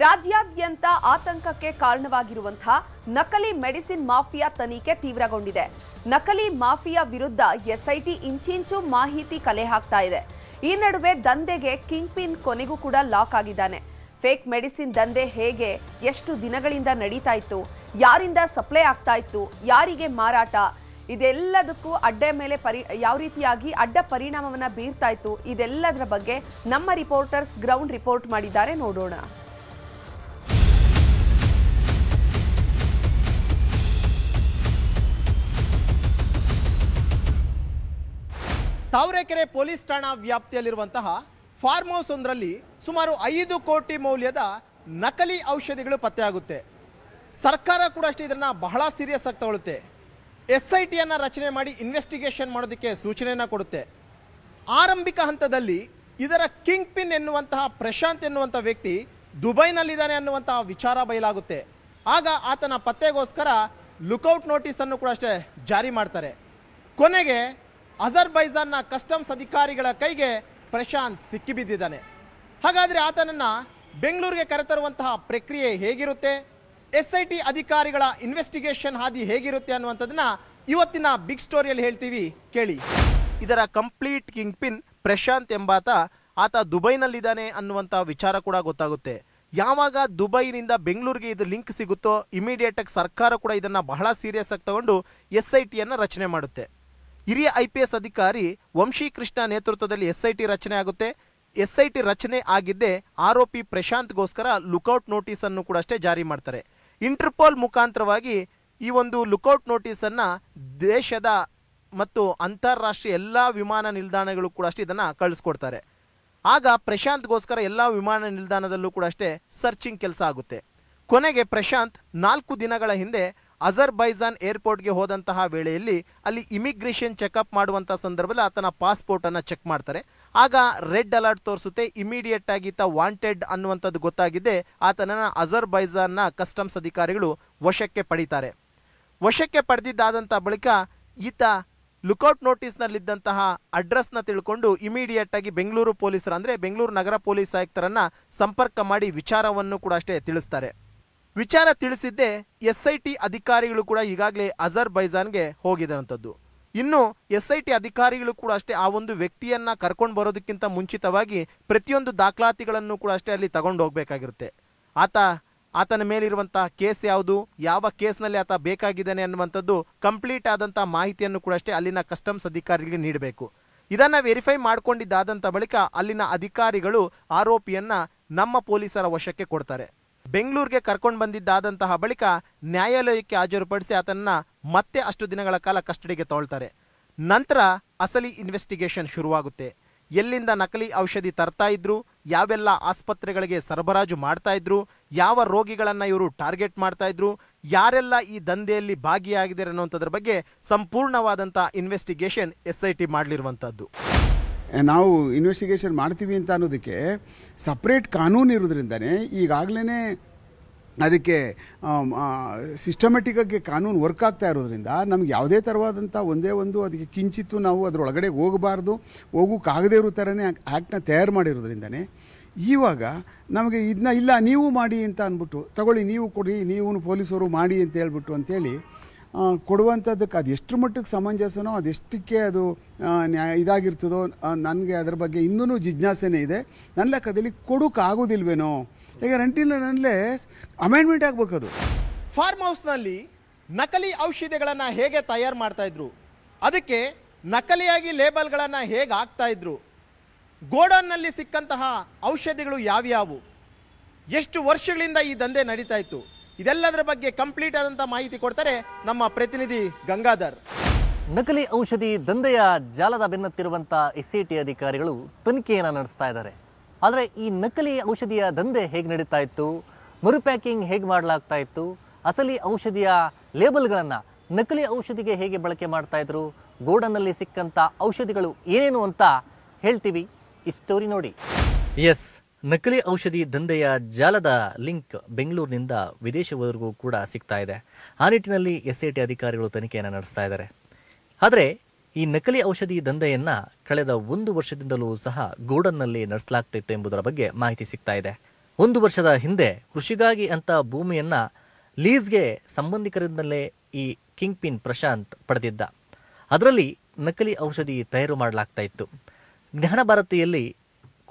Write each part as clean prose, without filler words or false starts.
ರಾಜ್ಯಾದ್ಯಂತ ಆತಂಕಕ್ಕೆ ಕಾರಣವಾಗಿರುವಂತಹ ನಕಲಿ ಮೆಡಿಸಿನ್ ಮಾಫಿಯಾ ತನಿಖೆ ತೀವ್ರಗೊಂಡಿದೆ. ನಕಲಿ ಮಾಫಿಯಾ ವಿರುದ್ಧ ಎಸ್ಐಟಿ ಇಂಚಿಂಚು ಮಾಹಿತಿ ಕಲೆ ಹಾಕ್ತಾ ಇದೆ. ಈ ನಡುವೆ ದಂಧೆಗೆ ಕಿಂಗ್ ಪಿನ್ ಕೊನೆಗೂ ಕೂಡ ಲಾಕ್ ಆಗಿದ್ದಾನೆ. ಫೇಕ್ ಮೆಡಿಸಿನ್ ದಂಧೆ ಹೇಗೆ, ಎಷ್ಟು ದಿನಗಳಿಂದ ನಡೀತಾ ಇತ್ತು, ಯಾರಿಂದ ಸಪ್ಲೈ ಆಗ್ತಾ ಇತ್ತು, ಯಾರಿಗೆ ಮಾರಾಟ, ಇದೆಲ್ಲದಕ್ಕೂ ಅಡ್ಡ ಮೇಲೆ ಯಾವ ರೀತಿಯಾಗಿ ಅಡ್ಡ ಪರಿಣಾಮವನ್ನ ಬೀರ್ತಾ ಇತ್ತು, ಇದೆಲ್ಲದರ ಬಗ್ಗೆ ನಮ್ಮ ರಿಪೋರ್ಟರ್ಸ್ ಗ್ರೌಂಡ್ ರಿಪೋರ್ಟ್ ಮಾಡಿದ್ದಾರೆ, ನೋಡೋಣ. ತಾವರೆಕೆರೆ ಪೊಲೀಸ್ ಠಾಣಾ ವ್ಯಾಪ್ತಿಯಲ್ಲಿರುವಂತಹ ಫಾರ್ಮ್ ಹೌಸ್ ಒಂದರಲ್ಲಿ ಸುಮಾರು 5 ಕೋಟಿ ಮೌಲ್ಯದ ನಕಲಿ ಔಷಧಿಗಳು ಪತ್ತೆಯಾಗುತ್ತೆ. ಸರ್ಕಾರ ಕೂಡ ಅಷ್ಟೇ ಇದನ್ನು ಬಹಳ ಸೀರಿಯಸ್ ಆಗಿ ತಗೊಳುತ್ತೆ. SITಯನ್ನು ರಚನೆ ಮಾಡಿ ಇನ್ವೆಸ್ಟಿಗೇಷನ್ ಮಾಡೋದಕ್ಕೆ ಸೂಚನೆಯನ್ನು ಕೊಡುತ್ತೆ. ಆರಂಭಿಕ ಹಂತದಲ್ಲಿ ಇದರ ಕಿಂಗ್ ಪಿನ್ ಎನ್ನುವಂತಹ ಪ್ರಶಾಂತ್ ಎನ್ನುವಂಥ ವ್ಯಕ್ತಿ ದುಬೈನಲ್ಲಿದ್ದಾನೆ ಅನ್ನುವಂತಹ ವಿಚಾರ ಬಯಲಾಗುತ್ತೆ. ಆಗ ಆತನ ಪತ್ತೆಗೋಸ್ಕರ ಲುಕೌಟ್ ನೋಟಿಸನ್ನು ಕೂಡ ಅಷ್ಟೇ ಜಾರಿ ಮಾಡ್ತಾರೆ. ಕೊನೆಗೆ ಅಜರ್ಬೈಜಾನ್ನ ಕಸ್ಟಮ್ಸ್ ಅಧಿಕಾರಿಗಳ ಕೈಗೆ ಪ್ರಶಾಂತ್ ಸಿಕ್ಕಿಬಿದ್ದಿದ್ದಾನೆ. ಹಾಗಾದರೆ ಆತನನ್ನು ಬೆಂಗಳೂರಿಗೆ ಕರೆತರುವಂತಹ ಪ್ರಕ್ರಿಯೆ ಹೇಗಿರುತ್ತೆ, SIT ಅಧಿಕಾರಿಗಳ ಇನ್ವೆಸ್ಟಿಗೇಷನ್ ಹಾದಿ ಹೇಗಿರುತ್ತೆ ಅನ್ನುವಂಥದ್ದನ್ನ ಇವತ್ತಿನ ಬಿಗ್ ಸ್ಟೋರಿಯಲ್ಲಿ ಹೇಳ್ತೀವಿ, ಕೇಳಿ. ಇದರ ಕಂಪ್ಲೀಟ್ ಕಿಂಗ್ ಪಿನ್ ಪ್ರಶಾಂತ್ ಎಂಬಾತ, ಆತ ದುಬೈನಲ್ಲಿದ್ದಾನೆ ಅನ್ನುವಂಥ ವಿಚಾರ ಕೂಡ ಗೊತ್ತಾಗುತ್ತೆ. ಯಾವಾಗ ದುಬೈನಿಂದ ಬೆಂಗಳೂರಿಗೆ ಇದು ಲಿಂಕ್ ಸಿಗುತ್ತೋ ಇಮಿಡಿಯೇಟ್ ಆಗಿ ಸರ್ಕಾರ ಕೂಡ ಇದನ್ನು ಬಹಳ ಸೀರಿಯಸ್ ಆಗಿ ತಗೊಂಡು SITಯನ್ನು ರಚನೆ ಮಾಡುತ್ತೆ. ಹಿರಿಯ IPS ಅಧಿಕಾರಿ ವಂಶಿ ಕೃಷ್ಣ ನೇತೃತ್ವದಲ್ಲಿ SIT ರಚನೆ ಆಗುತ್ತೆ. SIT ರಚನೆ ಆಗಿದ್ದೇ ಆರೋಪಿ ಪ್ರಶಾಂತ್ಗೋಸ್ಕರ ಲುಕೌಟ್ ನೋಟಿಸನ್ನು ಕೂಡ ಅಷ್ಟೇ ಜಾರಿ ಮಾಡ್ತಾರೆ. ಇಂಟರ್ಪೋಲ್ ಮುಖಾಂತರವಾಗಿ ಈ ಒಂದು ಲುಕೌಟ್ ನೋಟಿಸನ್ನು ದೇಶದ ಮತ್ತು ಅಂತಾರಾಷ್ಟ್ರೀಯ ಎಲ್ಲ ವಿಮಾನ ನಿಲ್ದಾಣಗಳು ಕೂಡ ಅಷ್ಟೇ ಇದನ್ನು ಕಳಿಸ್ಕೊಡ್ತಾರೆ. ಆಗ ಪ್ರಶಾಂತ್ಗೋಸ್ಕರ ಎಲ್ಲ ವಿಮಾನ ನಿಲ್ದಾಣದಲ್ಲೂ ಕೂಡ ಅಷ್ಟೇ ಸರ್ಚಿಂಗ್ ಕೆಲಸ ಆಗುತ್ತೆ. ಕೊನೆಗೆ ಪ್ರಶಾಂತ್ 4 ದಿನಗಳ ಹಿಂದೆ ಅಜರ್ಬೈಜಾನ್ ಏರ್ಪೋರ್ಟ್ಗೆ ಹೋದಂತಹ ವೇಳೆಯಲ್ಲಿ ಅಲ್ಲಿ ಇಮಿಗ್ರೇಷನ್ ಚೆಕಪ್ ಮಾಡುವಂಥ ಸಂದರ್ಭದಲ್ಲಿ ಆತನ ಪಾಸ್ಪೋರ್ಟನ್ನು ಚೆಕ್ ಮಾಡ್ತಾರೆ. ಆಗ ರೆಡ್ ಅಲರ್ಟ್ ತೋರಿಸುತ್ತೆ. ಇಮಿಡಿಯೇಟ್ ಆಗಿ ಈತ ವಾಂಟೆಡ್ ಅನ್ನುವಂಥದ್ದು ಗೊತ್ತಾಗಿದ್ದೆ ಆತನನ್ನು ಅಜರ್ಬೈಜಾನ್ನ ಕಸ್ಟಮ್ಸ್ ಅಧಿಕಾರಿಗಳು ವಶಕ್ಕೆ ಪಡೀತಾರೆ. ವಶಕ್ಕೆ ಪಡೆದಿದ್ದಾದಂಥ ಬಳಿಕ ಈತ ಲುಕೌಟ್ ನೋಟಿಸ್ನಲ್ಲಿದ್ದಂತಹ ಅಡ್ರೆಸ್ನ ತಿಳ್ಕೊಂಡು ಇಮಿಡಿಯೇಟ್ ಆಗಿ ಬೆಂಗಳೂರು ಪೊಲೀಸರು ಅಂದರೆ ಬೆಂಗಳೂರು ನಗರ ಪೊಲೀಸ್ ಆಯುಕ್ತರನ್ನು ಸಂಪರ್ಕ ಮಾಡಿ ವಿಚಾರವನ್ನು ಕೂಡ ಅಷ್ಟೇ ತಿಳಿಸ್ತಾರೆ. ವಿಚಾರ ತಿಳಿಸಿದ್ದೇ SIT ಅಧಿಕಾರಿಗಳು ಕೂಡ ಈಗಾಗಲೇ ಅಜರ್ಬೈಜಾನ್ಗೆ ಹೋಗಿದಂಥದ್ದು. ಇನ್ನು SIT ಅಧಿಕಾರಿಗಳು ಕೂಡ ಅಷ್ಟೇ ಆ ಒಂದು ವ್ಯಕ್ತಿಯನ್ನು ಕರ್ಕೊಂಡು ಬರೋದಕ್ಕಿಂತ ಮುಂಚಿತವಾಗಿ ಪ್ರತಿಯೊಂದು ದಾಖಲಾತಿಗಳನ್ನು ಕೂಡ ಅಷ್ಟೇ ಅಲ್ಲಿ ತಗೊಂಡು ಹೋಗಬೇಕಾಗಿರುತ್ತೆ. ಆತನ ಮೇಲಿರುವಂಥ ಕೇಸ್ ಯಾವುದು, ಯಾವ ಕೇಸ್ನಲ್ಲಿ ಆತ ಬೇಕಾಗಿದ್ದಾನೆ ಅನ್ನುವಂಥದ್ದು ಕಂಪ್ಲೀಟ್ ಆದಂಥ ಮಾಹಿತಿಯನ್ನು ಕೂಡ ಅಷ್ಟೇ ಅಲ್ಲಿನ ಕಸ್ಟಮ್ಸ್ ಅಧಿಕಾರಿಗಳಿಗೆ ನೀಡಬೇಕು. ಇದನ್ನು ವೆರಿಫೈ ಮಾಡಿಕೊಂಡಿದ್ದಾದಂಥ ಬಳಿಕ ಅಲ್ಲಿನ ಅಧಿಕಾರಿಗಳು ಆರೋಪಿಯನ್ನು ನಮ್ಮ ಪೊಲೀಸರ ವಶಕ್ಕೆ ಕೊಡ್ತಾರೆ. ಬೆಂಗಳೂರಿಗೆ ಕರ್ಕೊಂಡು ಬಂದಿದ್ದಾದಂತಹ ಬಳಿಕ ನ್ಯಾಯಾಲಯಕ್ಕೆ ಹಾಜರುಪಡಿಸಿ ಆತನನ್ನು ಮತ್ತೆ ಅಷ್ಟು ದಿನಗಳ ಕಾಲ ಕಸ್ಟಡಿಗೆ ತಗೊಳ್ತಾರೆ. ನಂತರ ಅಸಲಿ ಇನ್ವೆಸ್ಟಿಗೇಷನ್ ಶುರುವಾಗುತ್ತೆ. ಎಲ್ಲಿಂದ ನಕಲಿ ಔಷಧಿ ತರ್ತಾ ಇದ್ರು, ಯಾವೆಲ್ಲ ಆಸ್ಪತ್ರೆಗಳಿಗೆ ಸರಬರಾಜು ಮಾಡ್ತಾ ಇದ್ರು, ಯಾವ ರೋಗಿಗಳನ್ನು ಇವರು ಟಾರ್ಗೆಟ್ ಮಾಡ್ತಾ ಇದ್ರು, ಯಾರೆಲ್ಲ ಈ ದಂಧೆಯಲ್ಲಿ ಭಾಗಿಯಾಗಿದ್ದಾರೆ ಅನ್ನೋಂಥದ್ರ ಬಗ್ಗೆ ಸಂಪೂರ್ಣವಾದಂಥ ಇನ್ವೆಸ್ಟಿಗೇಷನ್ SIT ಮಾಡಲಿರುವಂಥದ್ದು. ನಾವು ಇನ್ವೆಸ್ಟಿಗೇಷನ್ ಮಾಡ್ತೀವಿ ಅಂತ ಅನ್ನೋದಕ್ಕೆ ಸಪ್ರೇಟ್ ಕಾನೂನು ಇರೋದ್ರಿಂದನೇ ಈಗಾಗಲೇ ಅದಕ್ಕೆ ಸಿಸ್ಟಮೆಟಿಕ್ಕಾಗಿ ಕಾನೂನು ವರ್ಕ್ ಆಗ್ತಾ ಇರೋದ್ರಿಂದ ನಮ್ಗೆ ಯಾವುದೇ ಥರವಾದಂಥ ಒಂದೇ ಒಂದು ಅದಕ್ಕೆ ಕಿಂಚಿತ್ತು ನಾವು ಅದರೊಳಗಡೆ ಹೋಗಬಾರ್ದು, ಹೋಗೋಕ್ಕಾಗದೇ ಇರೋ ಥರನೇ ಆ್ಯಕ್ಟ್ನ ತಯಾರು ಮಾಡಿರೋದ್ರಿಂದನೇ ಇವಾಗ ನಮಗೆ ಇದನ್ನ ಇಲ್ಲ ನೀವು ಮಾಡಿ ಅಂತ ಅಂದ್ಬಿಟ್ಟು ತಗೊಳ್ಳಿ, ನೀವು ಕೊಡಿ, ನೀವು ಪೊಲೀಸರು ಮಾಡಿ ಅಂತ ಹೇಳ್ಬಿಟ್ಟು ಅಂಥೇಳಿ ಕೊಡುವಂಥದ್ದಕ್ಕೆ ಅದು ಎಷ್ಟರ ಮಟ್ಟಿಗೆ ಸಮಂಜಸನೋ ಅದೆಷ್ಟಕ್ಕೆ ಅದು ಇದಾಗಿರ್ತದೋ ನನಗೆ ಅದರ ಬಗ್ಗೆ ಇನ್ನೂ ಜಿಜ್ಞಾಸೆನೇ ಇದೆ. ನನ್ನ ಲೆಕ್ಕದಲ್ಲಿ ಕೊಡೋಕ್ಕಾಗೋದಿಲ್ವೇನೋ, ಈಗ ನನ್ನಲ್ಲೇ ಅಮೆಂಡ್ಮೆಂಟ್ ಆಗಬೇಕದು. ಫಾರ್ಮ್ ಹೌಸ್ನಲ್ಲಿ ನಕಲಿ ಔಷಧಿಗಳನ್ನು ಹೇಗೆ ತಯಾರು ಮಾಡ್ತಾಯಿದ್ರು, ಅದಕ್ಕೆ ನಕಲಿಯಾಗಿ ಲೇಬಲ್ಗಳನ್ನು ಹೇಗೆ ಹಾಕ್ತಾಯಿದ್ರು, ಗೋಡೌನ್ನಲ್ಲಿ ಸಿಕ್ಕಂತಹ ಔಷಧಿಗಳು ಯಾವ್ಯಾವು, ಎಷ್ಟು ವರ್ಷಗಳಿಂದ ಈ ದಂಧೆ ನಡೀತಾ ಇತ್ತು, ಇದೆಲ್ಲದರ ಬಗ್ಗೆ ಕಂಪ್ಲೀಟ್ ಆದಂಥ ಮಾಹಿತಿ ಕೊಡ್ತಾರೆ ನಮ್ಮ ಪ್ರತಿನಿಧಿ ಗಂಗಾಧರ್. ನಕಲಿ ಔಷಧಿ ದಂಧೆಯ ಜಾಲದ ಬೆನ್ನತ್ತಿರುವಂಥ SIT ಅಧಿಕಾರಿಗಳು ತನಿಖೆಯನ್ನು ನಡೆಸ್ತಾ ಇದ್ದಾರೆ. ಆದರೆ ಈ ನಕಲಿ ಔಷಧಿಯ ದಂಧೆ ಹೇಗೆ ನಡೀತಾ ಇತ್ತು, ಮರುಪ್ಯಾಕಿಂಗ್ ಹೇಗೆ ಮಾಡಲಾಗ್ತಾ ಇತ್ತು, ಅಸಲಿ ಔಷಧಿಯ ಲೇಬಲ್ಗಳನ್ನು ನಕಲಿ ಔಷಧಿಗೆ ಹೇಗೆ ಬಳಕೆ ಮಾಡ್ತಾ ಇದ್ರು, ಗೋಡನ್ನಲ್ಲಿ ಸಿಕ್ಕಂಥ ಔಷಧಿಗಳು ಏನೇನು ಅಂತ ಹೇಳ್ತೀವಿ, ಈ ಸ್ಟೋರಿ ನೋಡಿ. ಎಸ್, ನಕಲಿ ಔಷಧಿ ದಂಧೆಯ ಜಾಲದ ಲಿಂಕ್ ಬೆಂಗಳೂರಿನಿಂದ ವಿದೇಶವರೆಗೂ ಕೂಡ ಸಿಗ್ತಾ ಇದೆ. ಆ ನಿಟ್ಟಿನಲ್ಲಿ SIT ಅಧಿಕಾರಿಗಳು ತನಿಖೆಯನ್ನು ನಡೆಸ್ತಾ ಇದ್ದಾರೆ. ಆದರೆ ಈ ನಕಲಿ ಔಷಧಿ ದಂಧೆಯನ್ನು ಕಳೆದ 1 ವರ್ಷದಿಂದಲೂ ಸಹ ಗೋಡನ್ನಲ್ಲಿ ನಡೆಸಲಾಗ್ತಿತ್ತು ಎಂಬುದರ ಬಗ್ಗೆ ಮಾಹಿತಿ ಸಿಗ್ತಾ ಇದೆ. 1 ವರ್ಷದ ಹಿಂದೆ ಕೃಷಿಗಾಗಿ ಅಂತ ಭೂಮಿಯನ್ನು ಲೀಸ್ಗೆ ಸಂಬಂಧಿಕರಿಂದಲೇ ಈ ಕಿಂಗ್ ಪಿನ್ ಪ್ರಶಾಂತ್ ಪಡೆದಿದ್ದ. ಅದರಲ್ಲಿ ನಕಲಿ ಔಷಧಿ ತಯಾರು ಮಾಡಲಾಗ್ತಾ ಇತ್ತು. ಜ್ಞಾನ ಭಾರತಿಯಲ್ಲಿ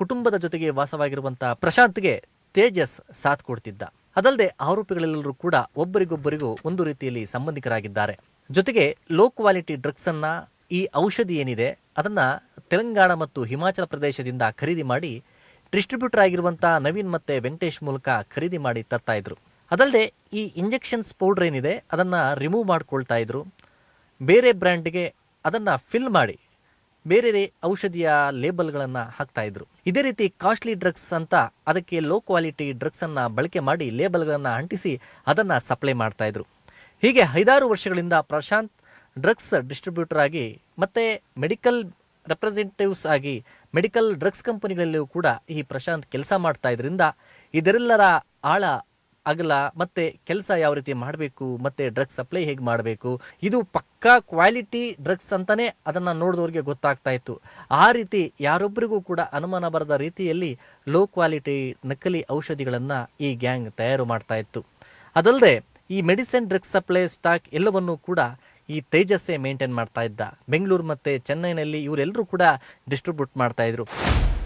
ಕುಟುಂಬದ ಜೊತೆಗೆ ವಾಸವಾಗಿರುವಂಥ ಪ್ರಶಾಂತ್ಗೆ ತೇಜಸ್ ಸಾಥ್ ಕೊಡ್ತಿದ್ದ. ಅದಲ್ಲದೆ ಆರೋಪಿಗಳೆಲ್ಲರೂ ಕೂಡ ಒಬ್ಬರಿಗೊಬ್ಬರಿಗೂ ಒಂದು ರೀತಿಯಲ್ಲಿ ಸಂಬಂಧಿಕರಾಗಿದ್ದಾರೆ. ಜೊತೆಗೆ ಲೋ ಕ್ವಾಲಿಟಿ ಡ್ರಗ್ಸನ್ನು, ಈ ಔಷಧಿ ಏನಿದೆ ಅದನ್ನು ತೆಲಂಗಾಣ ಮತ್ತು ಹಿಮಾಚಲ ಪ್ರದೇಶದಿಂದ ಖರೀದಿ ಮಾಡಿ ಡಿಸ್ಟ್ರಿಬ್ಯೂಟರ್ ಆಗಿರುವಂಥ ನವೀನ್ ಮತ್ತು ವೆಂಕಟೇಶ್ ಮೂಲಕ ಖರೀದಿ ಮಾಡಿ ತರ್ತಾ ಇದ್ರು. ಅದಲ್ಲದೆ ಈ ಇಂಜೆಕ್ಷನ್ಸ್ ಪೌಡ್ರ್ ಏನಿದೆ ಅದನ್ನು ರಿಮೂವ್ ಮಾಡ್ಕೊಳ್ತಾ ಇದ್ರು. ಬೇರೆ ಬ್ರ್ಯಾಂಡ್ಗೆ ಅದನ್ನು ಫಿಲ್ ಮಾಡಿ ಬೇರೆ ಔಷಧಿಯ ಲೇಬಲ್ಗಳನ್ನು ಹಾಕ್ತಾ ಇದ್ರು. ಇದೇ ರೀತಿ ಕಾಸ್ಟ್ಲಿ ಡ್ರಗ್ಸ್ ಅಂತ ಅದಕ್ಕೆ ಲೋ ಕ್ವಾಲಿಟಿ ಡ್ರಗ್ಸನ್ನು ಬಳಕೆ ಮಾಡಿ ಲೇಬಲ್ಗಳನ್ನು ಅಂಟಿಸಿ ಅದನ್ನು ಸಪ್ಲೈ ಮಾಡ್ತಾ ಇದ್ರು. ಹೀಗೆ 5-6 ವರ್ಷಗಳಿಂದ ಪ್ರಶಾಂತ್ ಡ್ರಗ್ಸ್ ಡಿಸ್ಟ್ರಿಬ್ಯೂಟರ್ ಆಗಿ ಮತ್ತು ಮೆಡಿಕಲ್ ರೆಪ್ರೆಸೆಂಟೇಟಿವ್ಸ್ ಆಗಿ ಮೆಡಿಕಲ್ ಡ್ರಗ್ಸ್ ಕಂಪನಿಗಳಲ್ಲಿಯೂ ಕೂಡ ಈ ಪ್ರಶಾಂತ್ ಕೆಲಸ ಮಾಡ್ತಾ ಇದ್ರಿಂದ ಇದರೆಲ್ಲರ ಆಳ ಅಗಲ ಮತ್ತು ಕೆಲಸ ಯಾವ ರೀತಿ ಮಾಡಬೇಕು ಮತ್ತು ಡ್ರಗ್ಸ್ ಸಪ್ಲೈ ಹೇಗೆ ಮಾಡಬೇಕು, ಇದು ಪಕ್ಕಾ ಕ್ವಾಲಿಟಿ ಡ್ರಗ್ಸ್ ಅಂತಲೇ ಅದನ್ನು ನೋಡಿದವ್ರಿಗೆ ಗೊತ್ತಾಗ್ತಾ ಇತ್ತು. ಆ ರೀತಿ ಯಾರೊಬ್ಬರಿಗೂ ಕೂಡ ಅನುಮಾನ ಬರದ ರೀತಿಯಲ್ಲಿ ಲೋ ಕ್ವಾಲಿಟಿ ನಕಲಿ ಔಷಧಿಗಳನ್ನು ಈ ಗ್ಯಾಂಗ್ ತಯಾರು ಮಾಡ್ತಾ ಇತ್ತು. ಅದಲ್ಲದೆ ಈ ಮೆಡಿಸಿನ್ ಡ್ರಗ್ಸ್ ಸಪ್ಲೈ ಸ್ಟಾಕ್ ಎಲ್ಲವನ್ನೂ ಕೂಡ ಈ ತೇಜಸ್ಸೇ ಮೇಂಟೈನ್ ಮಾಡ್ತಾ ಇದ್ದ. ಬೆಂಗಳೂರು ಮತ್ತು ಚೆನ್ನೈನಲ್ಲಿ ಇವರೆಲ್ಲರೂ ಕೂಡ ಡಿಸ್ಟ್ರಿಬ್ಯೂಟ್ ಮಾಡ್ತಾ ಇದ್ರು.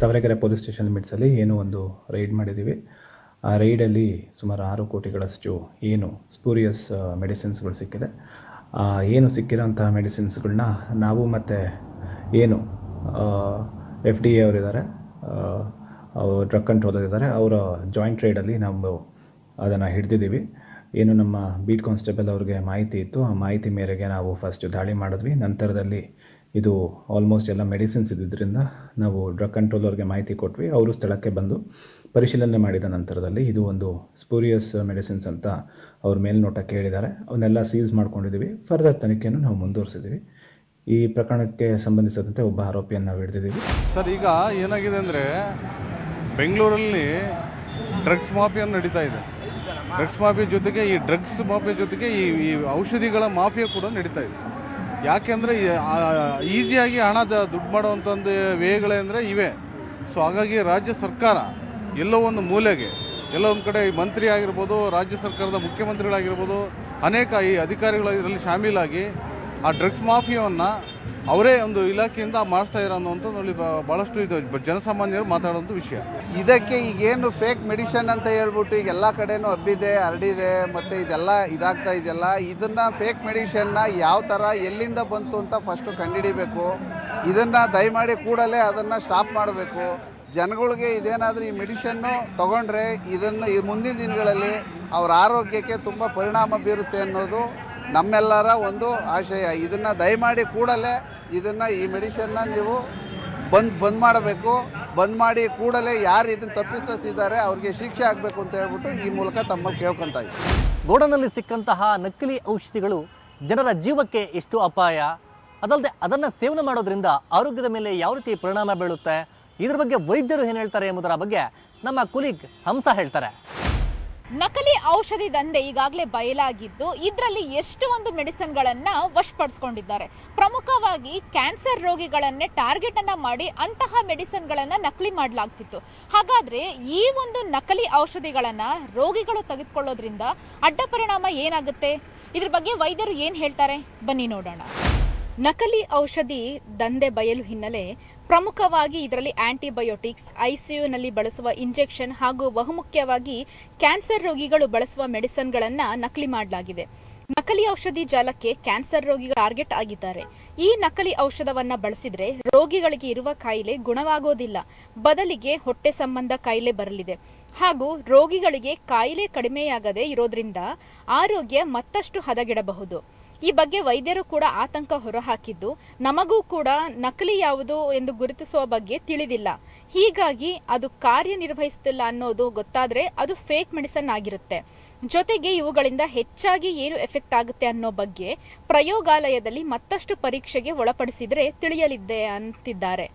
ತಾವರೆಕೆರೆ ಪೊಲೀಸ್ ಸ್ಟೇಷನ್ ಲಿಮಿಟ್ಸಲ್ಲಿ ಏನೋ ಒಂದು ರೈಡ್ ಮಾಡಿದ್ದೀವಿ. ಆ ರೈಡಲ್ಲಿ ಸುಮಾರು 6 ಕೋಟಿಗಳಷ್ಟು ಏನು ಸ್ಪೂರಿಯಸ್ ಮೆಡಿಸಿನ್ಸ್ಗಳು ಸಿಕ್ಕಿದೆ. ಏನು ಸಿಕ್ಕಿರೋಂಥ ಮೆಡಿಸಿನ್ಸ್ಗಳನ್ನ ನಾವು ಮತ್ತು ಏನು FDA ಅವರಿದ್ದಾರೆ, ಡ್ರಗ್ ಕಂಟ್ರೋಲರ್ ಇದ್ದಾರೆ, ಅವರ ಜಾಯಿಂಟ್ ರೈಡಲ್ಲಿ ನಾವು ಅದನ್ನು ಹಿಡಿದಿದ್ದೀವಿ. ಏನು ನಮ್ಮ ಬೀಟ್ ಕಾನ್ಸ್ಟೇಬಲ್ ಅವ್ರಿಗೆ ಮಾಹಿತಿ ಇತ್ತು, ಆ ಮಾಹಿತಿ ಮೇರೆಗೆ ನಾವು ಫಸ್ಟ್ ದಾಳಿ ಮಾಡಿದ್ವಿ. ನಂತರದಲ್ಲಿ ಇದು ಆಲ್ಮೋಸ್ಟ್ ಎಲ್ಲ ಮೆಡಿಸಿನ್ಸ್ ಇದ್ದಿದ್ದರಿಂದ ನಾವು ಡ್ರಗ್ ಕಂಟ್ರೋಲರ್ಗೆ ಮಾಹಿತಿ ಕೊಟ್ವಿ. ಅವರು ಸ್ಥಳಕ್ಕೆ ಬಂದು ಪರಿಶೀಲನೆ ಮಾಡಿದ ನಂತರದಲ್ಲಿ ಇದು ಒಂದು ಸ್ಪೂರಿಯಸ್ ಮೆಡಿಸಿನ್ಸ್ ಅಂತ ಅವ್ರ ಮೇಲ್ನೋಟಕ್ಕೆ ಹೇಳಿದ್ದಾರೆ. ಅವನ್ನೆಲ್ಲ ಸೀಸ್ ಮಾಡ್ಕೊಂಡಿದ್ದೀವಿ. ಫರ್ದರ್ ತನಿಖೆಯನ್ನು ನಾವು ಮುಂದುವರಿಸಿದ್ದೀವಿ. ಈ ಪ್ರಕರಣಕ್ಕೆ ಸಂಬಂಧಿಸಿದಂತೆ ಒಬ್ಬ ಆರೋಪಿಯನ್ನು ನಾವು ಹಿಡಿದಿದ್ದೀವಿ. ಸರ್, ಈಗ ಏನಾಗಿದೆ ಅಂದರೆ ಬೆಂಗಳೂರಲ್ಲಿ ಡ್ರಗ್ಸ್ ಮಾಫಿಯಾ ನಡೀತಾ ಇದೆ. ಡ್ರಗ್ಸ್ ಮಾಫಿಯಾ ಜೊತೆಗೆ ಈ ಡ್ರಗ್ಸ್ ಮಾಫಿಯಾ ಜೊತೆಗೆ ಈ ಔಷಧಿಗಳ ಮಾಫಿಯಾ ಕೂಡ ನಡೀತಾ ಇದೆ. ಯಾಕೆಂದರೆ ಈಸಿಯಾಗಿ ಹಣ ದುಡ್ಡು ಮಾಡೋವಂಥದ್ದು ವೇಗಳೆಂದರೆ ಇವೆ. ಸೊ ಹಾಗಾಗಿ ರಾಜ್ಯ ಸರ್ಕಾರ ಎಲ್ಲೋ ಒಂದು ಮೂಲೆಗೆ, ಎಲ್ಲೋ ಒಂದು ಕಡೆ ಮಂತ್ರಿ ಆಗಿರ್ಬೋದು, ರಾಜ್ಯ ಸರ್ಕಾರದ ಮುಖ್ಯಮಂತ್ರಿಗಳಾಗಿರ್ಬೋದು, ಅನೇಕ ಈ ಅಧಿಕಾರಿಗಳು ಇದರಲ್ಲಿ ಶಾಮೀಲಾಗಿ ಆ ಡ್ರಗ್ಸ್ ಮಾಫಿಯಾವನ್ನು ಅವರೇ ಒಂದು ಇಲಾಖೆಯಿಂದ ಮಾಡಿಸ್ತಾ ಇರೋ ಅನ್ನೋಂಥದ್ದು ಭಾಳಷ್ಟು ಇದು ಜನಸಾಮಾನ್ಯರು ಮಾತಾಡೋಂಥ ವಿಷಯ. ಇದಕ್ಕೆ ಈಗೇನು ಫೇಕ್ ಮೆಡಿಷನ್ ಅಂತ ಹೇಳ್ಬಿಟ್ಟು ಈಗ ಎಲ್ಲ ಕಡೆನೂ ಹಬ್ಬಿದೆ, ಹರಡಿದೆ, ಮತ್ತು ಇದೆಲ್ಲ ಇದಾಗ್ತಾ ಇದೆಯಲ್ಲ, ಇದನ್ನು ಫೇಕ್ ಮೆಡಿಷನ್ನ ಯಾವ ಥರ ಎಲ್ಲಿಂದ ಬಂತು ಅಂತ ಫಸ್ಟು ಕಂಡುಹಿಡಿಬೇಕು. ಇದನ್ನು ದಯಮಾಡಿ ಕೂಡಲೇ ಅದನ್ನು ಸ್ಟಾಪ್ ಮಾಡಬೇಕು. ಜನಗಳಿಗೆ ಇದೇನಾದರೂ ಈ ಮೆಡಿಷನ್ನು ತೊಗೊಂಡ್ರೆ ಇದನ್ನು ಈ ಮುಂದಿನ ದಿನಗಳಲ್ಲಿ ಅವರ ಆರೋಗ್ಯಕ್ಕೆ ತುಂಬ ಪರಿಣಾಮ ಬೀರುತ್ತೆ ಅನ್ನೋದು ನಮ್ಮೆಲ್ಲರ ಒಂದು ಆಶಯ. ಇದನ್ನು ದಯಮಾಡಿ ಕೂಡಲೇ ಈ ಮೆಡಿಷನ್ನ ನೀವು ಬಂದ್ ಮಾಡಬೇಕು. ಬಂದ್ ಮಾಡಿ ಕೂಡಲೇ ಯಾರು ಇದನ್ನು ತಪ್ಪಿಸ್ತಿದ್ದಾರೆ ಅವ್ರಿಗೆ ಶಿಕ್ಷೆ ಆಗಬೇಕು ಅಂತ ಹೇಳ್ಬಿಟ್ಟು ಈ ಮೂಲಕ ತಮ್ಮಲ್ಲಿ ಕೇಳ್ಕೊತಾ ಇದ್ದೀವಿ. ಗೋಡನಲ್ಲಿ ಸಿಕ್ಕಂತಹ ನಕಲಿ ಔಷಧಿಗಳು ಜನರ ಜೀವಕ್ಕೆ ಎಷ್ಟು ಅಪಾಯ, ಅದಲ್ಲದೆ ಅದನ್ನು ಸೇವನೆ ಮಾಡೋದ್ರಿಂದ ಆರೋಗ್ಯದ ಮೇಲೆ ಯಾವ ರೀತಿ ಪರಿಣಾಮ ಬೀಳುತ್ತೆ, ಇದ್ರ ಬಗ್ಗೆ ವೈದ್ಯರು ಏನು ಹೇಳ್ತಾರೆ ಎಂಬುದರ ಬಗ್ಗೆ ನಮ್ಮ ಕುಲೀಗ್ ಹಂಸ ಹೇಳ್ತಾರೆ. ನಕಲಿ ಔಷಧಿ ದಂಧೆ ಈಗಾಗಲೇ ಬಯಲಾಗಿದ್ದು ಇದರಲ್ಲಿ ಎಷ್ಟು ಒಂದು ಮೆಡಿಸಿನ್ಗಳನ್ನು ವಶಪಡಿಸಿಕೊಂಡಿದ್ದಾರೆ. ಪ್ರಮುಖವಾಗಿ ಕ್ಯಾನ್ಸರ್ ರೋಗಿಗಳನ್ನೇ ಟಾರ್ಗೆಟ್ ಅನ್ನ ಮಾಡಿ ಅಂತಹ ಮೆಡಿಸಿನ್ಗಳನ್ನು ನಕಲಿ ಮಾಡಲಾಗ್ತಿತ್ತು. ಹಾಗಾದ್ರೆ ಈ ಒಂದು ನಕಲಿ ಔಷಧಿಗಳನ್ನ ರೋಗಿಗಳು ತೆಗೆದುಕೊಳ್ಳೋದ್ರಿಂದ ಅಡ್ಡ ಪರಿಣಾಮ ಏನಾಗುತ್ತೆ, ಇದ್ರ ಬಗ್ಗೆ ವೈದ್ಯರು ಏನು ಹೇಳ್ತಾರೆ, ಬನ್ನಿ ನೋಡೋಣ. ನಕಲಿ ಔಷಧಿ ದಂಧೆ ಬಯಲು ಹಿನ್ನೆಲೆ ಪ್ರಮುಖವಾಗಿ ಇದರಲ್ಲಿ ಆಂಟಿಬಯೋಟಿಕ್ಸ್, ICUನಲ್ಲಿ ಬಳಸುವ ಇಂಜೆಕ್ಷನ್ ಹಾಗೂ ಬಹುಮುಖ್ಯವಾಗಿ ಕ್ಯಾನ್ಸರ್ ರೋಗಿಗಳು ಬಳಸುವ ಮೆಡಿಸಿನ್ಗಳನ್ನು ನಕಲಿ ಮಾಡಲಾಗಿದೆ. ನಕಲಿ ಔಷಧಿ ಜಾಲಕ್ಕೆ ಕ್ಯಾನ್ಸರ್ ರೋಗಿಗಳು ಟಾರ್ಗೆಟ್ ಆಗಿದ್ದಾರೆ. ಈ ನಕಲಿ ಔಷಧವನ್ನ ಬಳಸಿದ್ರೆ ರೋಗಿಗಳಿಗೆ ಇರುವ ಕಾಯಿಲೆ ಗುಣವಾಗೋದಿಲ್ಲ, ಬದಲಿಗೆ ಹೊಟ್ಟೆ ಸಂಬಂಧ ಕಾಯಿಲೆ ಬರಲಿದೆ ಹಾಗೂ ರೋಗಿಗಳಿಗೆ ಕಾಯಿಲೆ ಕಡಿಮೆಯಾಗದೆ ಇರೋದ್ರಿಂದ ಆರೋಗ್ಯ ಮತ್ತಷ್ಟು ಹದಗೆಡಬಹುದು. ಈ ಬಗ್ಗೆ ವೈದ್ಯರು ಕೂಡ ಆತಂಕ ಹೊರಹಾಕಿದ್ದು, ನಮಗೂ ಕೂಡ ನಕಲಿ ಯಾವುದು ಎಂದು ಗುರುತಿಸುವ ಬಗ್ಗೆ ತಿಳಿದಿಲ್ಲ, ಹೀಗಾಗಿ ಅದು ಕಾರ್ಯನಿರ್ವಹಿಸುತ್ತಿಲ್ಲ ಅನ್ನೋದು ಗೊತ್ತಾದ್ರೆ ಅದು ಫೇಕ್ ಮೆಡಿಸಿನ್ ಆಗಿರುತ್ತೆ. ಜೊತೆಗೆ ಇವುಗಳಿಂದ ಹೆಚ್ಚಾಗಿ ಏನು ಎಫೆಕ್ಟ್ ಆಗುತ್ತೆ ಅನ್ನೋ ಬಗ್ಗೆ ಪ್ರಯೋಗಾಲಯದಲ್ಲಿ ಮತ್ತಷ್ಟು ಪರೀಕ್ಷೆಗೆ ಒಳಪಡಿಸಿದ್ರೆ ತಿಳಿಯಲಿದೆ ಅಂತಿದ್ದಾರೆ.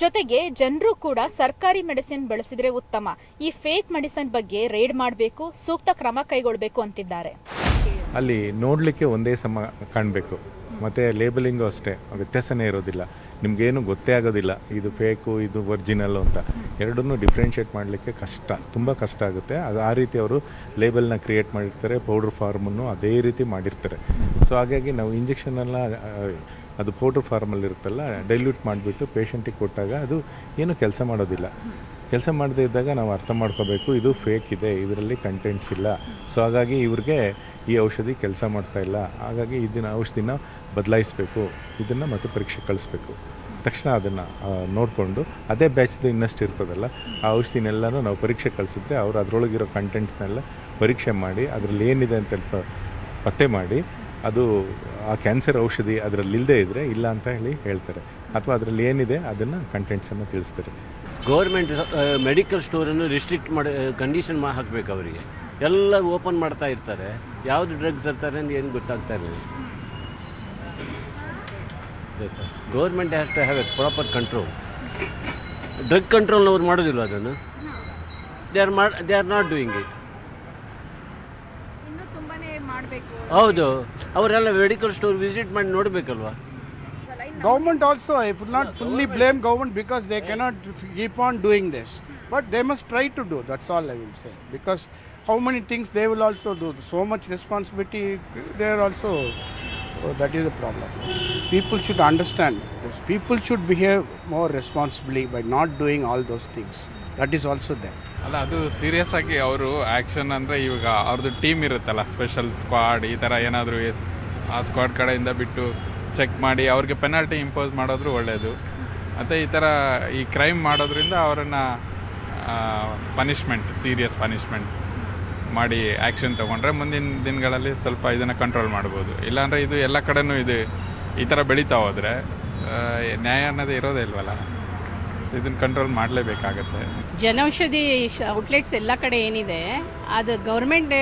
ಜೊತೆಗೆ ಜನರು ಕೂಡ ಸರ್ಕಾರಿ ಮೆಡಿಸಿನ್ ಬಳಸಿದ್ರೆ ಉತ್ತಮ, ಈ ಫೇಕ್ ಮೆಡಿಸಿನ್ ಬಗ್ಗೆ ರೇಡ್ ಮಾಡಬೇಕು, ಸೂಕ್ತ ಕ್ರಮ ಕೈಗೊಳ್ಳಬೇಕು ಅಂತಿದ್ದಾರೆ. ಅಲ್ಲಿ ನೋಡಲಿಕ್ಕೆ ಒಂದೇ ಸಮ ಕಾಣಬೇಕು, ಮತ್ತು ಲೇಬಲಿಂಗು ಅಷ್ಟೇ ವ್ಯತ್ಯಾಸನೇ ಇರೋದಿಲ್ಲ, ನಿಮಗೇನು ಗೊತ್ತೇ ಆಗೋದಿಲ್ಲ ಇದು ಫೇಕು ಇದು ಒರಿಜಿನಲ್ಲು ಅಂತ. ಎರಡನ್ನೂ ಡಿಫ್ರೆನ್ಷಿಯೇಟ್ ಮಾಡಲಿಕ್ಕೆ ಕಷ್ಟ, ತುಂಬ ಕಷ್ಟ ಆಗುತ್ತೆ. ಅದು ಆ ರೀತಿ ಅವರು ಲೇಬಲ್ನ ಕ್ರಿಯೇಟ್ ಮಾಡಿರ್ತಾರೆ, ಪೌಡ್ರ್ ಫಾರ್ಮನ್ನು ಅದೇ ರೀತಿ ಮಾಡಿರ್ತಾರೆ. ಸೊ ಹಾಗಾಗಿ ನಾವು ಇಂಜೆಕ್ಷನೆಲ್ಲ ಅದು ಪೌಡ್ರ್ ಫಾರ್ಮಲ್ಲಿ ಇರುತ್ತಲ್ಲ, ಡೈಲ್ಯೂಟ್ ಮಾಡಿಬಿಟ್ಟು ಪೇಷಂಟಿಗೆ ಕೊಟ್ಟಾಗ ಅದು ಏನು ಕೆಲಸ ಮಾಡೋದಿಲ್ಲ. ಕೆಲಸ ಮಾಡದೇ ಇದ್ದಾಗ ನಾವು ಅರ್ಥ ಮಾಡ್ಕೋಬೇಕು ಇದು ಫೇಕ್ ಇದೆ, ಇದರಲ್ಲಿ ಕಂಟೆಂಟ್ಸ್ ಇಲ್ಲ. ಸೊ ಹಾಗಾಗಿ ಇವ್ರಿಗೆ ಈ ಔಷಧಿ ಕೆಲಸ ಮಾಡ್ತಾಯಿಲ್ಲ, ಹಾಗಾಗಿ ಇದನ್ನು ಔಷಧಿನ ಬದಲಾಯಿಸಬೇಕು, ಇದನ್ನು ಮತ್ತೆ ಪರೀಕ್ಷೆ ಕಳಿಸ್ಬೇಕು. ತಕ್ಷಣ ಅದನ್ನು ನೋಡಿಕೊಂಡು ಅದೇ ಬ್ಯಾಚ್ದು ಇನ್ನಷ್ಟು ಇರ್ತದಲ್ಲ ಆ ಔಷಧಿನೆಲ್ಲನೂ ನಾವು ಪರೀಕ್ಷೆ ಕಳಿಸಿದ್ರೆ ಅವರು ಅದರೊಳಗಿರೋ ಕಂಟೆಂಟ್ಸ್ನೆಲ್ಲ ಪರೀಕ್ಷೆ ಮಾಡಿ ಅದರಲ್ಲಿ ಏನಿದೆ ಅಂತ ಪತ್ತೆ ಮಾಡಿ ಅದು ಆ ಕ್ಯಾನ್ಸರ್ ಔಷಧಿ ಅದರಲ್ಲಿ ಇಲ್ಲದೇ ಇದ್ದರೆ ಇಲ್ಲ ಅಂತ ಹೇಳ್ತಾರೆ, ಅಥವಾ ಅದರಲ್ಲಿ ಏನಿದೆ ಅದನ್ನು ಕಂಟೆಂಟ್ಸನ್ನು ತಿಳಿಸ್ತಾರೆ. ಗೌರ್ಮೆಂಟ್ ಮೆಡಿಕಲ್ ಸ್ಟೋರನ್ನು ರಿಸ್ಟ್ರಿಕ್ಟ್ ಮಾಡಿ ಕಂಡೀಷನ್ ಹಾಕಬೇಕು ಅವರಿಗೆ. ಎಲ್ಲರೂ ಓಪನ್ ಮಾಡ್ತಾ ಇರ್ತಾರೆ, ಯಾವುದು ಡ್ರಗ್ ತರ್ತಾರೆ ಅಂತ ಏನು ಗೊತ್ತಾಗ್ತಾ ಇರಲಿಲ್ಲ. Government has to have a proper control. Drug ಕಂಟ್ರೋಲ್ನವ್ರು ಮಾಡೋದಿಲ್ಲ ಅದನ್ನು. They are not doing it. ಹೌದು, ಅವರೆಲ್ಲ ಮೆಡಿಕಲ್ ಸ್ಟೋರ್ ವಿಸಿಟ್ ಮಾಡಿ ನೋಡಬೇಕಲ್ವಾ. Government also, I would not fully blame government because they cannot keep on doing this. But they must try to do, that's all I will say. Because how many things they will also do, so much responsibility, they are also, that is the problem. People should understand this. People should behave more responsibly by not doing all those things. That is also there. ಅಲ್ಲ, ಅದು serious ಆಗಿ ಅವರು action ಅಂದರೆ ಇವಾಗ ಅವ್ರದ್ದು team ಇರುತ್ತಲ್ಲ, special squad, ಈ ಥರ ಏನಾದರೂ ಆ ಸ್ಕ್ವಾಡ್ ಕಡೆಯಿಂದ ಬಿಟ್ಟು ಚೆಕ್ ಮಾಡಿ ಅವ್ರಿಗೆ ಪೆನಾಲ್ಟಿ ಇಂಪೋಸ್ ಮಾಡೋದ್ರು ಒಳ್ಳೆಯದು. ಮತ್ತು ಈ ಥರ ಈ ಕ್ರೈಮ್ ಮಾಡೋದ್ರಿಂದ ಅವರನ್ನು ಪನಿಷ್ಮೆಂಟ್, ಸೀರಿಯಸ್ ಪನಿಷ್ಮೆಂಟ್ ಮಾಡಿ ಆ್ಯಕ್ಷನ್ ತೊಗೊಂಡ್ರೆ ಮುಂದಿನ ದಿನಗಳಲ್ಲಿ ಸ್ವಲ್ಪ ಇದನ್ನು ಕಂಟ್ರೋಲ್ ಮಾಡ್ಬೋದು. ಇಲ್ಲಾಂದರೆ ಇದು ಎಲ್ಲ ಕಡೆನೂ ಇದು ಈ ಥರ ಬೆಳೀತಾ ಹೋದರೆ ನ್ಯಾಯ ಅನ್ನೋದೇ ಇರೋದೇ ಇಲ್ವಲ್ಲ. ಸೊ ಇದನ್ನು ಕಂಟ್ರೋಲ್ ಮಾಡಲೇಬೇಕಾಗತ್ತೆ. ಜನೌಷಧಿ ಔಟ್ಲೆಟ್ಸ್ ಎಲ್ಲ ಕಡೆ ಏನಿದೆ ಅದು ಗೌರ್ಮೆಂಟ್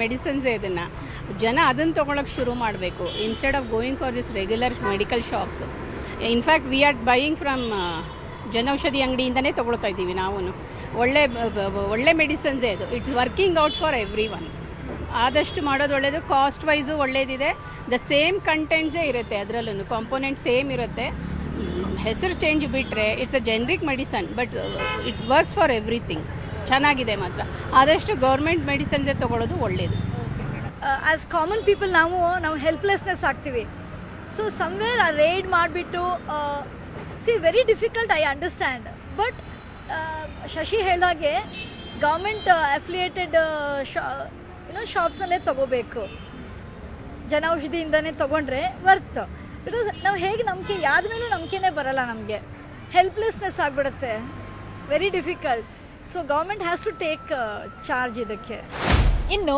ಮೆಡಿಸಿನ್ಸೇ. ಇದನ್ನು ಜನ ಅದನ್ನು ತೊಗೊಳಕ್ಕೆ ಶುರು ಮಾಡಬೇಕು instead of going for this regular medical shops. In fact we are buying from Janaushadhi ಅಂಗಡಿಯಿಂದನೇ ತೊಗೊಳ್ತಾ ಇದ್ದೀವಿ ನಾವು. ಒಳ್ಳೆ ಮೆಡಿಸಿನ್ಸೇ ಇದು. It's working out for everyone. ಆದಷ್ಟು ಮಾಡೋದು ಒಳ್ಳೆಯದು. ಕಾಸ್ಟ್ ವೈಸು ಒಳ್ಳೇದಿದೆ. ದ ಸೇಮ್ ಕಂಟೆಂಟ್ಸೇ ಇರುತ್ತೆ, ಅದರಲ್ಲೂ ಕಾಂಪೋನೆಂಟ್ ಸೇಮ್ ಇರುತ್ತೆ. ಹೆಸರು ಚೇಂಜ್ ಬಿಟ್ಟರೆ it's a generic medicine, but it works for everything. ಚೆನ್ನಾಗಿದೆ ಮಾತ್ರ. ಆದಷ್ಟು ಗೌರ್ಮೆಂಟ್ ಮೆಡಿಸನ್ಸೇ ತೊಗೊಳ್ಳೋದು ಒಳ್ಳೆಯದು. ಆ್ಯಸ್ ಕಾಮನ್ ಪೀಪಲ್ ನಾವು ಹೆಲ್ಪ್ಲೆಸ್ನೆಸ್ ಆಗ್ತೀವಿ. ಸೊ ಸಮ್ವೇರ್ ಆ ರೈಡ್ ಮಾಡಿಬಿಟ್ಟು very difficult, I understand. But Shashi ಹೇಳಿದಾಗೆ ಗೌರ್ಮೆಂಟ್ ಅಫಿಲಿಯೇಟೆಡ್ ಶಾಪ್ಸ್ನಲ್ಲೇ ತೊಗೋಬೇಕು. ಜನೌಷಧಿಯಿಂದನೇ ತೊಗೊಂಡ್ರೆ ವರ್ತ್. ಬಿಕಾಸ್ ನಾವು ಹೇಗೆ ನಂಬಿಕೆ, ಯಾರ ಮೇಲೂ ನಂಬಿಕೆನೇ ಬರಲ್ಲ ನಮಗೆ. ಹೆಲ್ಪ್ಲೆಸ್ನೆಸ್ ಆಗಿಬಿಡುತ್ತೆ, very difficult. So government has to take charge ಇದಕ್ಕೆ. ಇನ್ನು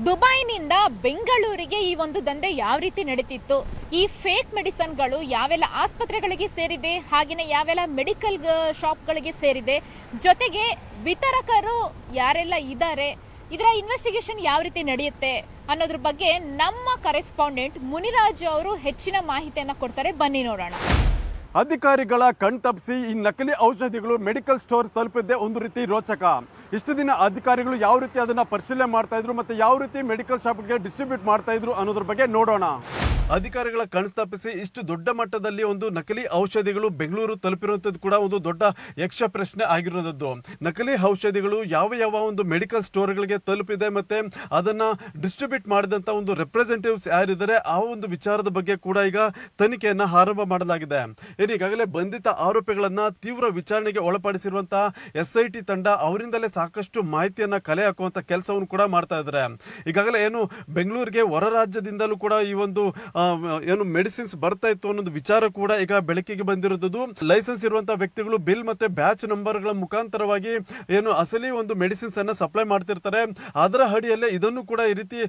ದುಬೈನಿಂದ ಬೆಂಗಳೂರಿಗೆ ಈ ಒಂದು ದಂಧೆ ಯಾವ ರೀತಿ ನಡೀತಿತ್ತು, ಈ ಫೇಕ್ ಮೆಡಿಸನ್ಗಳು ಯಾವೆಲ್ಲ ಆಸ್ಪತ್ರೆಗಳಿಗೆ ಸೇರಿದೆ, ಹಾಗೆಯೇ ಯಾವೆಲ್ಲ ಮೆಡಿಕಲ್ ಶಾಪ್ಗಳಿಗೆ ಸೇರಿದೆ, ಜೊತೆಗೆ ವಿತರಕರು ಯಾರೆಲ್ಲ ಇದ್ದಾರೆ, ಇದರ ಇನ್ವೆಸ್ಟಿಗೇಷನ್ ಯಾವ ರೀತಿ ನಡೆಯುತ್ತೆ ಅನ್ನೋದ್ರ ಬಗ್ಗೆ ನಮ್ಮ ಕರೆಸ್ಪಾಂಡೆಂಟ್ ಮುನಿರಾಜು ಅವರು ಹೆಚ್ಚಿನ ಮಾಹಿತಿಯನ್ನು ಕೊಡ್ತಾರೆ. ಬನ್ನಿ ನೋಡೋಣ. ಅಧಿಕಾರಿಗಳ ಕಣ್ತಪ್ಪಿಸಿ ಈ ನಕಲಿ ಔಷಧಿಗಳು ಮೆಡಿಕಲ್ ಸ್ಟೋರ್ ತಲುಪಿದ್ದೇ ಒಂದು ರೀತಿ ರೋಚಕ. ಇಷ್ಟು ದಿನ ಅಧಿಕಾರಿಗಳು ಯಾವ ರೀತಿ ಅದನ್ನು ಪರಿಶೀಲನೆ ಮಾಡ್ತಾ ಇದ್ರು ಮತ್ತು ಯಾವ ರೀತಿ ಮೆಡಿಕಲ್ ಶಾಪ್ಗೆ ಡಿಸ್ಟ್ರಿಬ್ಯೂಟ್ ಮಾಡ್ತಾ ಇದ್ರು ಅನ್ನೋದ್ರ ಬಗ್ಗೆ ನೋಡೋಣ. ಅಧಿಕಾರಿಗಳ ಕಣ್ತಪ್ಪಿಸಿ ಇಷ್ಟು ದೊಡ್ಡ ಮಟ್ಟದಲ್ಲಿ ಒಂದು ನಕಲಿ ಔಷಧಿಗಳು ಬೆಂಗಳೂರು ತಲುಪಿರುವಂಥದ್ದು ಕೂಡ ಒಂದು ದೊಡ್ಡ ಯಕ್ಷ ಪ್ರಶ್ನೆ ಆಗಿರೋದು. ನಕಲಿ ಔಷಧಿಗಳು ಯಾವ ಒಂದು ಮೆಡಿಕಲ್ ಸ್ಟೋರ್ಗಳಿಗೆ ತಲುಪಿದೆ ಮತ್ತೆ ಅದನ್ನ ಡಿಸ್ಟ್ರಿಬ್ಯೂಟ್ ಮಾಡಿದಂಥ ಒಂದು ರೆಪ್ರೆಸೆಂಟೇಟಿವ್ಸ್ ಯಾರಿದ್ದಾರೆ ಆ ಒಂದು ವಿಚಾರದ ಬಗ್ಗೆ ಕೂಡ ಈಗ ತನಿಖೆಯನ್ನ ಆರಂಭ ಮಾಡಲಾಗಿದೆ. ಈಗಾಗಲೇ ಬಂಧಿತ ಆರೋಪಿಗಳನ್ನ ತೀವ್ರ ವಿಚಾರಣೆಗೆ ಒಳಪಡಿಸಿರುವಂತಹ SIT ತಂಡ ಅವರಿಂದಲೇ ಸಾಕಷ್ಟು ಮಾಹಿತಿಯನ್ನ ಕಲೆ ಹಾಕುವಂತ ಕೆಲಸವನ್ನು ಕೂಡ ಮಾಡ್ತಾ ಇದ್ದಾರೆ. ಈಗಾಗಲೇ ಏನು ಬೆಂಗಳೂರಿಗೆ ಹೊರ ರಾಜ್ಯದಿಂದಲೂ ಕೂಡ ಈ ಒಂದು ಏನು ಮೆಡಿಸಿನ್ಸ್ ಬರ್ತಾ ಇತ್ತು ಅನ್ನೋದು ವಿಚಾರ ಕೂಡ ಈಗ ಬೆಳಕಿಗೆ ಬಂದಿರೋದು. ಲೈಸೆನ್ಸ್ ಇರುವಂತಹ ವ್ಯಕ್ತಿಗಳು ಬಿಲ್ ಮತ್ತೆ ಬ್ಯಾಚ್ ನಂಬರ್ಗಳ ಮುಖಾಂತರವಾಗಿ ಏನು ಅಸಲಿ ಒಂದು ಮೆಡಿಸಿನ್ಸ್ ಅನ್ನ ಸಪ್ಲೈ ಮಾಡ್ತಿರ್ತಾರೆ. ಅದರ ಅಡಿಯಲ್ಲೇ ಇದನ್ನು ಕೂಡ ಈ ರೀತಿ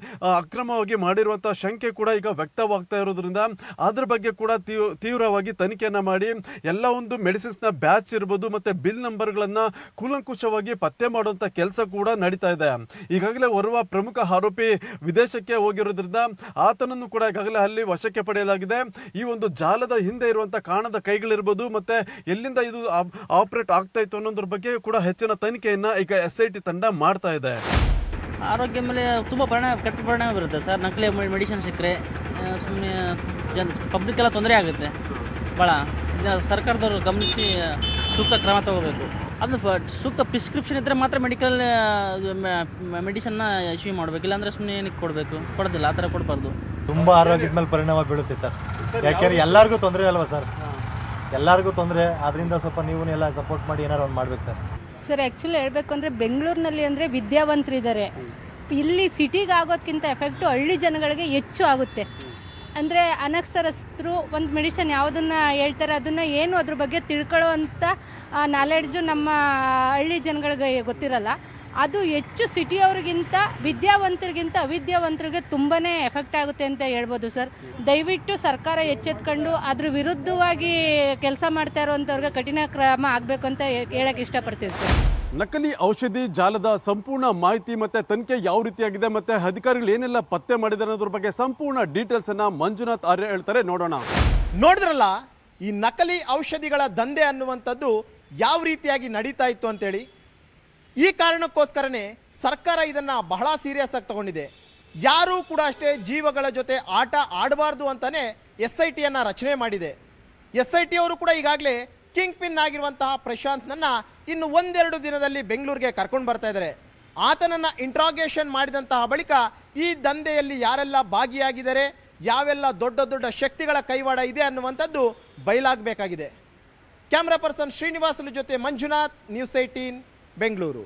ಅಕ್ರಮವಾಗಿ ಮಾಡಿರುವಂತಹ ಶಂಕೆ ಕೂಡ ಈಗ ವ್ಯಕ್ತವಾಗ್ತಾ ಇರೋದ್ರಿಂದ ಅದ್ರ ಬಗ್ಗೆ ಕೂಡ ತೀವ್ರವಾಗಿ ತನಿಖೆಯನ್ನ ಮಾಡಿ ಎಲ್ಲ ಒಂದು ಮೆಡಿಸಿನ್ಸ್ ನ ಬ್ಯಾಚ್ ಇರಬಹುದು ಮತ್ತೆ ಬಿಲ್ ನಂಬರ್ ಗಳನ್ನ ಕೂಲಂಕುಷವಾಗಿ ಪತ್ತೆ ಮಾಡುವಂತ ಕೆಲಸ ಕೂಡ ನಡೀತಾ ಇದೆ. ಈಗಾಗಲೇ ಓರ್ವ ಪ್ರಮುಖ ಆರೋಪಿ ವಿದೇಶಕ್ಕೆ ಹೋಗಿರೋದ್ರಿಂದ ಆತನನ್ನು ಕೂಡ ಈಗಾಗಲೇ ಅಲ್ಲಿ ವಶಕ್ಕೆ ಪಡೆಯಲಾಗಿದೆ. ಈ ಒಂದು ಜಾಲದ ಹಿಂದೆ ಇರುವಂತಹ ಕಾಣದ ಕೈಗಳಿರ್ಬೋದು ಮತ್ತೆ ಎಲ್ಲಿಂದ ಇದು ಆಪರೇಟ್ ಆಗ್ತಾ ಇತ್ತು ಅನ್ನೋದ್ರ ಬಗ್ಗೆ ಕೂಡ ಹೆಚ್ಚಿನ ತನಿಖೆಯನ್ನ ಈಗ SIT ತಂಡ ಮಾಡ್ತಾ ಇದೆ. ಆರೋಗ್ಯ ಮೇಲೆ ತುಂಬ ಕೆಟ್ಟ ಪರಿಣಾಮ ಬರುತ್ತೆ ಸರ್. ನಕಲಿ ಮೆಡಿಸಿನ್ ಸಿಕ್ಕರೆ ಸುಮ್ಮನೆ ಪಬ್ಲಿಕ್ ಎಲ್ಲ ತೊಂದರೆ ಆಗುತ್ತೆ ಭಾಳ. ಸರ್ಕಾರದವರು ಗಮನಿಸಿ ಸೂಕ್ತ ಕ್ರಮ ತಗೋಬೇಕು. ಅದು ಸೂಕ್ತ ಪ್ರಿಸ್ಕ್ರಿಪ್ಷನ್ ಇದ್ದರೆ ಮಾತ್ರ ಮೆಡಿಕಲ್ ಮೆಡಿಸನ್ನ ಇಶ್ಯೂ ಮಾಡಬೇಕು, ಇಲ್ಲಾಂದರೆ ಸುಮ್ಮನೆ ಏನಕ್ಕೆ ಕೊಡಬೇಕು, ಕೊಡೋದಿಲ್ಲ, ಆ ಥರ ಕೊಡಬಾರ್ದು. ತುಂಬ ಆರೋಗ್ಯದ ಮೇಲೆ ಪರಿಣಾಮ ಬೀಳುತ್ತೆ ಸರ್. ಯಾಕೆಂದ್ರೆ ಎಲ್ಲರಿಗೂ ತೊಂದರೆ ಅಲ್ವಾ ಸರ್, ಎಲ್ಲರಿಗೂ ತೊಂದರೆ. ಅದರಿಂದ ಸ್ವಲ್ಪ ನೀವು ಎಲ್ಲ ಸಪೋರ್ಟ್ ಮಾಡಿ ಏನಾರು ಒಂದು ಮಾಡ್ಬೇಕು ಸರ್. ಸರ್ ಆ್ಯಕ್ಚುಲಿ ಹೇಳಬೇಕು ಅಂದರೆ ಬೆಂಗಳೂರಿನಲ್ಲಿ ಅಂದರೆ ವಿದ್ಯಾವಂತರಿದ್ದಾರೆ. ಇಲ್ಲಿ ಸಿಟಿಗೆ ಆಗೋದಕ್ಕಿಂತ ಎಫೆಕ್ಟು ಹಳ್ಳಿ ಜನಗಳಿಗೆ ಹೆಚ್ಚು ಆಗುತ್ತೆ. ಅಂದರೆ ಅನಕ್ಷರಸ್ಥರು ಒಂದು ಮೆಡಿಷನ್ ಯಾವುದನ್ನು ಹೇಳ್ತಾರೆ ಅದನ್ನು ಏನು ಅದ್ರ ಬಗ್ಗೆ ತಿಳ್ಕೊಳ್ಳೋ ಅಂಥ ನಾಲೆಡ್ಜು ನಮ್ಮ ಹಳ್ಳಿ ಜನಗಳಿಗೆ ಗೊತ್ತಿರಲ್ಲ. ಅದು ಹೆಚ್ಚು ಸಿಟಿಯವ್ರಿಗಿಂತ ವಿದ್ಯಾವಂತರಿಗಿಂತ ಅವಿದ್ಯಾವಂತರಿಗೆ ತುಂಬಾ ಎಫೆಕ್ಟ್ ಆಗುತ್ತೆ ಅಂತ ಹೇಳ್ಬೋದು ಸರ್. ದಯವಿಟ್ಟು ಸರ್ಕಾರ ಎಚ್ಚೆತ್ಕೊಂಡು ಅದ್ರ ವಿರುದ್ಧವಾಗಿ ಕೆಲಸ ಮಾಡ್ತಾ ಇರೋವಂಥವ್ರಿಗೆ ಕಠಿಣ ಕ್ರಮ ಆಗಬೇಕು ಅಂತ ಹೇಳಕ್ಕೆ ಇಷ್ಟಪಡ್ತೀವಿ ಸರ್. ನಕಲಿ ಔಷಧಿ ಜಾಲದ ಸಂಪೂರ್ಣ ಮಾಹಿತಿ ಮತ್ತೆ ತನಿಖೆ ಯಾವ ರೀತಿಯಾಗಿದೆ ಮತ್ತೆ ಅಧಿಕಾರಿಗಳು ಏನೆಲ್ಲ ಪತ್ತೆ ಮಾಡಿದ್ದಾರೆ ಅನ್ನೋದ್ರ ಬಗ್ಗೆ ಸಂಪೂರ್ಣ ಡೀಟೇಲ್ಸ್ ಅನ್ನ ಮಂಜುನಾಥ್ ಆರ್ಯ ಹೇಳ್ತಾರೆ, ನೋಡೋಣ. ನೋಡಿದ್ರಲ್ಲ ಈ ನಕಲಿ ಔಷಧಿಗಳ ದಂಧೆ ಅನ್ನುವಂಥದ್ದು ಯಾವ ರೀತಿಯಾಗಿ ನಡೀತಾ ಇತ್ತು ಅಂತೇಳಿ. ಈ ಕಾರಣಕ್ಕೋಸ್ಕರನೇ ಸರ್ಕಾರ ಇದನ್ನ ಬಹಳ ಸೀರಿಯಸ್ ಆಗಿ ತಗೊಂಡಿದೆ. ಯಾರೂ ಕೂಡ ಅಷ್ಟೇ ಜೀವಗಳ ಜೊತೆ ಆಟ ಆಡಬಾರ್ದು ಅಂತಾನೆ SIT ಅನ್ನ ರಚನೆ ಮಾಡಿದೆ. SIT ಅವರು ಕೂಡ ಈಗಾಗಲೇ ಕಿಂಗ್ ಪಿನ್ ಆಗಿರುವಂತಹ ಪ್ರಶಾಂತ್ನನ್ನ ಇನ್ನು ಒಂದೆರಡು ದಿನದಲ್ಲಿ ಬೆಂಗಳೂರಿಗೆ ಕರ್ಕೊಂಡು ಬರ್ತಾ ಇದ್ದಾರೆ. ಆತನನ್ನ ಇಂಟ್ರಾಗೇಷನ್ ಮಾಡಿದಂತಹ ಬಳಿಕ ಈ ದಂಧೆಯಲ್ಲಿ ಯಾರೆಲ್ಲ ಭಾಗಿಯಾಗಿದ್ದಾರೆ, ಯಾವೆಲ್ಲ ದೊಡ್ಡ ದೊಡ್ಡ ಶಕ್ತಿಗಳ ಕೈವಾಡ ಇದೆ ಅನ್ನುವಂಥದ್ದು ಬಯಲಾಗಬೇಕಾಗಿದೆ. ಕ್ಯಾಮ್ರಾ ಪರ್ಸನ್ ಶ್ರೀನಿವಾಸನ ಜೊತೆ ಮಂಜುನಾಥ್, ನ್ಯೂಸ್ 18 ಬೆಂಗಳೂರು.